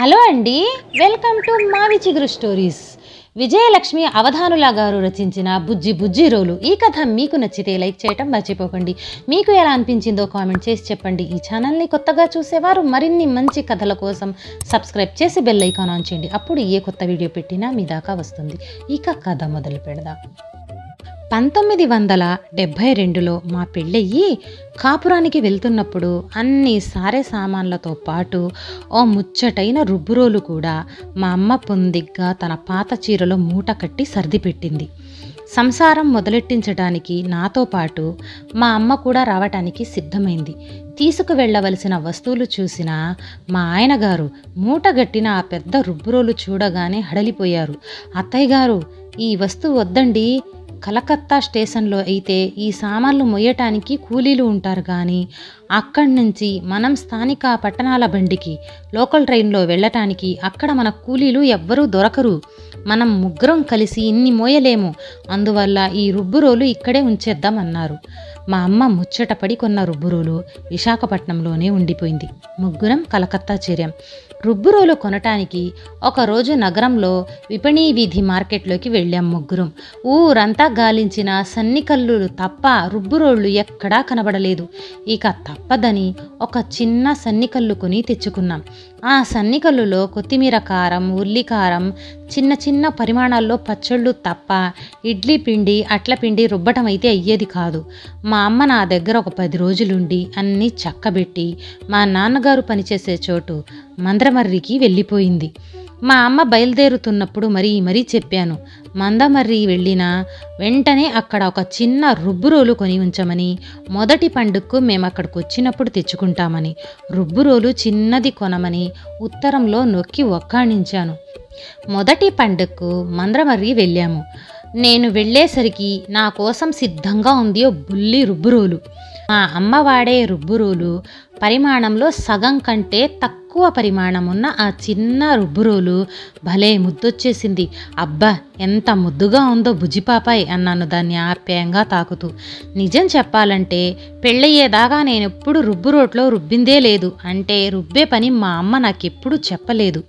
Hello అండి, welcome to మావి చిగురు స్టోరీస్. విజయలక్ష్మి అవధానుల గారు రచించిన బుజ్జి బుజ్జి రోలు. ఈ కథ మీకు నచ్చితే లైక్ చేయటం మర్చిపోకండి. మీకు ఎలా అనిపించిందో కామెంట్ చేసి చెప్పండి. ఈ ఛానల్ని కొత్తగా చూసేవారు మరిన్ని మంచి కథల కోసం సబ్స్క్రైబ్ చేసి బెల్ ఐకాన్ ఆన్ చేయండి. అప్పుడు ఏ కొత్త వీడియో పెట్టినా మీ దాకా వస్తుంది. ఇక కథ మొదలు పెడదాం. 1972లో మా పెళ్ళయ్యి కాపురానికి వెళ్తున్నప్పుడు అన్ని సారే సామాన్లతో పాటు ఓ ముచ్చటైన రుబ్బురోలు కూడా మా అమ్మ పొందిగ్గా తన పాత చీరలో మూట కట్టి సర్దిపెట్టింది. సంసారం మొదలెట్టించడానికి నాతో పాటు మా అమ్మ కూడా రావటానికి సిద్ధమైంది. తీసుకువెళ్ళవలసిన వస్తువులు చూసిన మా ఆయనగారు మూటగట్టిన ఆ పెద్ద రుబ్బురోలు చూడగానే హడలిపోయారు. అత్తయ్య గారు, ఈ వస్తువు వద్దండి. కలకత్తా స్టేషన్లో అయితే ఈ సామాన్లు మొయ్యటానికి కూలీలు ఉంటారు, కానీ అక్కడి నుంచి మనం స్థానిక పట్టణాల బండికి లోకల్ ట్రైన్లో వెళ్ళటానికి అక్కడ మన కూలీలు ఎవ్వరూ దొరకరు. మనం ముగ్గురం కలిసి ఇన్ని మోయలేము. అందువల్ల ఈ రుబ్బురోలు ఇక్కడే ఉంచేద్దామన్నారు. మా అమ్మ ముచ్చటపడి కొన్న రుబ్బురోలు విశాఖపట్నంలోనే ఉండిపోయింది. ముగ్గురం కలకత్తా చేరాం. రుబ్బురోలు కొనటానికి ఒకరోజు నగరంలో విపణీ వీధి మార్కెట్లోకి వెళ్ళాం ముగ్గురం. ఊరంతా గాలించిన సన్నికల్లులు తప్ప రుబ్బురోళ్ళు ఎక్కడా కనబడలేదు. ఇక తప్పదని ఒక చిన్న సన్నికల్లు కొని తెచ్చుకున్నాం. ఆ సన్నికల్లులో కొత్తిమీర కారం, ఉల్లికారం, చిన్న చిన్న పరిమాణాల్లో పచ్చళ్ళు తప్ప ఇడ్లీ పిండి, అట్ల పిండి రుబ్బటం అయితే అయ్యేది కాదు. మా అమ్మ నా దగ్గర ఒక 10 రోజులుండి అన్నీ చక్కబెట్టి మా నాన్నగారు పనిచేసే చోటు మందమర్రికి వెళ్ళిపోయింది. మా అమ్మ బయలుదేరుతున్నప్పుడు మరీ చెప్పాను, మందమర్రి వెళ్ళిన వెంటనే అక్కడ ఒక చిన్న రుబ్బురోలు కొని ఉంచమని, మొదటి పండుగకు మేము అక్కడికి వచ్చినప్పుడు తెచ్చుకుంటామని. రుబ్బురోలు చిన్నది కొనమని ఉత్తరంలో నొక్కి ఒక్కాణించాను. మొదటి పండుగకు మందమర్రి వెళ్ళాము. నేను వెళ్ళేసరికి నా కోసం సిద్ధంగా ఉంది ఓ బుల్లి రుబ్బురోలు. మా అమ్మ వాడే రుబ్బురోలు పరిమాణంలో సగం కంటే తక్కువ పరిమాణం ఉన్న ఆ చిన్న రుబ్బురోలు భలే ముద్దొచ్చేసింది. అబ్బా, ఎంత ముద్దుగా ఉందో బుజ్జిపాపాయ్ అన్నాను దాన్ని ఆప్యాయంగా తాకుతూ. నిజం చెప్పాలంటే పెళ్ళయ్యేదాకా నేనెప్పుడు రుబ్బురోట్లో రుబ్బిందే లేదు. అంటే రుబ్బే పని మా అమ్మ నాకెప్పుడు చెప్పలేదు.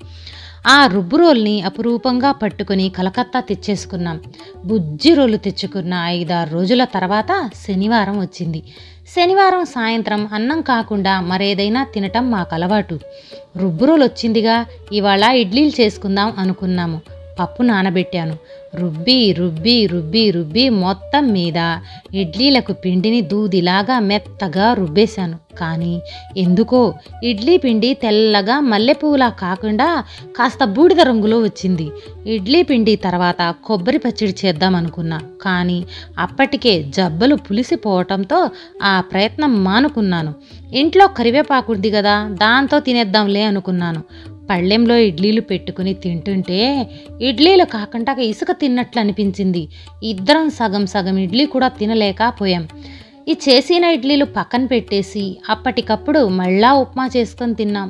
ఆ రుబ్బురోల్ని అపురూపంగా పట్టుకుని కలకత్తా తెచ్చేసుకున్నాం. బుజ్జి రోలు తెచ్చుకున్న 5-6 రోజుల తర్వాత శనివారం వచ్చింది. శనివారం సాయంత్రం అన్నం కాకుండా మరేదైనా తినటం మాకు అలవాటు. రుబ్బురోలు వచ్చిందిగా, ఇవాళ ఇడ్లీలు చేసుకుందాం అనుకున్నాము. పప్పు నానబెట్టాను. రుబ్బి రుబ్బి రుబ్బి రుబ్బి మొత్తం మీద ఇడ్లీలకు పిండిని దూదిలాగా మెత్తగా రుబ్బేశాను. కానీ ఎందుకో ఇడ్లీ పిండి తెల్లగా మల్లెపూలా కాకుండా కాస్త బూడిద రంగులో వచ్చింది. ఇడ్లీ పిండి తర్వాత కొబ్బరి పచ్చడి చేద్దాం అనుకున్నా, కానీ అప్పటికే జబ్బలు పులిసిపోవటంతో ఆ ప్రయత్నం మానుకున్నాను. ఇంట్లో కరివేపాకుడిది కదా, దాంతో తినేద్దాంలే అనుకున్నాను. పళ్ళెంలో ఇడ్లీలు పెట్టుకుని తింటుంటే ఇడ్లీలు కాకుండా ఇసుక తిన్నట్లు అనిపించింది. ఇద్దరం సగం సగం ఇడ్లీ కూడా తినలేకపోయాం. ఈ చేసిన ఇడ్లీలు పక్కన పెట్టేసి అప్పటికప్పుడు మళ్ళా ఉప్మా చేసుకొని తిన్నాం.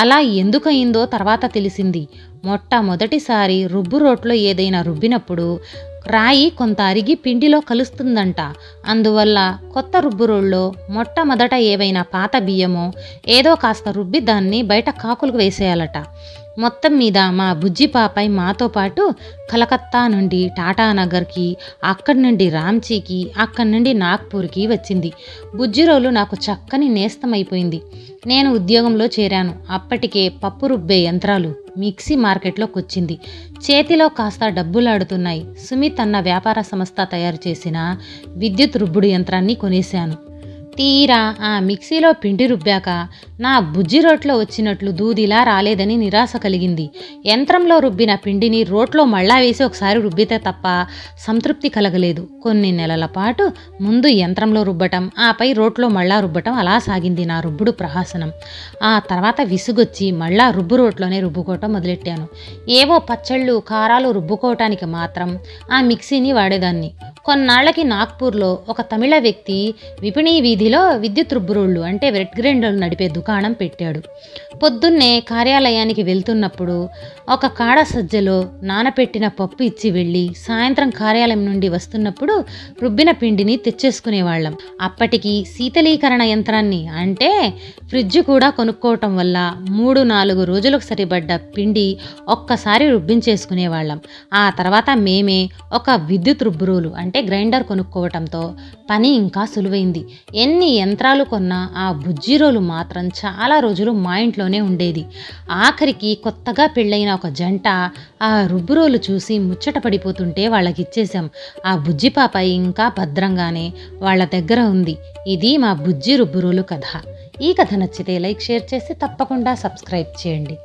అలా ఎందుకయిందో తర్వాత తెలిసింది. మొట్టమొదటిసారి రుబ్బు రోట్లో ఏదైనా రుబ్బినప్పుడు రాయి కొంత అరిగి పిండిలో కలుస్తుందంట. అందువల్ల కొత్త రుబ్బురోళ్ళలో మొట్టమొదట ఏవైనా పాత బియ్యమో ఏదో కాస్త రుబ్బి దాన్ని బయట కాకులకు వేసేయాలట. మొత్తం మీద మా బుజ్జి పాపాయ్ మాతో పాటు కలకత్తా నుండి టాటానగర్కి, అక్కడి నుండి రాంచీకి, అక్కడి నుండి నాగ్పూర్కి వచ్చింది. బుజ్జిరోలు నాకు చక్కని నేస్తమైపోయింది. నేను ఉద్యోగంలో చేరాను. అప్పటికే పప్పు రుబ్బే యంత్రాలు మిక్సీ మార్కెట్లోకి వచ్చింది. చేతిలో కాస్త డబ్బులాడుతున్నాయి. సుమిత్ అన్న వ్యాపార సంస్థ తయారు చేసిన విద్యుత్ రుబ్బుడు యంత్రాన్ని కొనేశాను. తీరా ఆ మిక్సీలో పిండి రుబ్బాక నా బుజ్జి రోట్లో వచ్చినట్లు దూదిలా రాలేదని నిరాశ కలిగింది. యంత్రంలో రుబ్బిన పిండిని రోట్లో మళ్ళా వేసి ఒకసారి రుబ్బితే తప్ప సంతృప్తి కలగలేదు. కొన్ని నెలల పాటు ముందు యంత్రంలో రుబ్బటం, ఆపై రోట్లో మళ్ళా రుబ్బటం, అలా సాగింది నా రుబ్బుడు ప్రహసనం. ఆ తర్వాత విసుగొచ్చి మళ్ళా రుబ్బు రోట్లోనే రుబ్బుకోవటం మొదలెట్టాను. ఏవో పచ్చళ్ళు, కారాలు రుబ్బుకోవటానికి మాత్రం ఆ మిక్సీని వాడేదాన్ని. కొన్నాళ్లకి నాగ్పూర్లో ఒక తమిళ వ్యక్తి విపణీ వీధిలో విద్యుత్ రుబ్బురోళ్ళు అంటే వెట్ గ్రైండర్లు నడిపే దుకాణం దుకాణం పెట్టాడు. పొద్దున్నే కార్యాలయానికి వెళ్తున్నప్పుడు ఒక కాడ సజ్జలో నానపెట్టిన పప్పు ఇచ్చి వెళ్ళి సాయంత్రం కార్యాలయం నుండి వస్తున్నప్పుడు రుబ్బిన పిండిని తెచ్చేసుకునేవాళ్ళం. అప్పటికి శీతలీకరణ యంత్రాన్ని అంటే ఫ్రిడ్జ్ కూడా కొనుక్కోవటం వల్ల 3-4 రోజులకు సరిపడ్డ పిండి ఒక్కసారి రుబ్బించేసుకునేవాళ్ళం. ఆ తర్వాత మేమే ఒక విద్యుత్ రుబ్బురోలు అంటే గ్రైండర్ కొనుక్కోవటంతో పని ఇంకా సులువైంది. ఎన్ని యంత్రాలు కొన్నా ఆ బుజ్జి రోలు మాత్రం చాలా రోజులు మా ఇంట్లోనే ఉండేది. ఆఖరికి కొత్తగా పెళ్ళైన ఒక జంట ఆ రుబ్బురోలు చూసి ముచ్చట పడిపోతుంటే వాళ్ళకిచ్చేశాం. ఆ బుజ్జి పాప ఇంకా భద్రంగానే వాళ్ళ దగ్గర ఉంది. ఇది మా బుజ్జి రుబ్బురోలు కథ. ఈ కథ నచ్చితే లైక్, షేర్ చేసి తప్పకుండా సబ్స్క్రైబ్ చేయండి.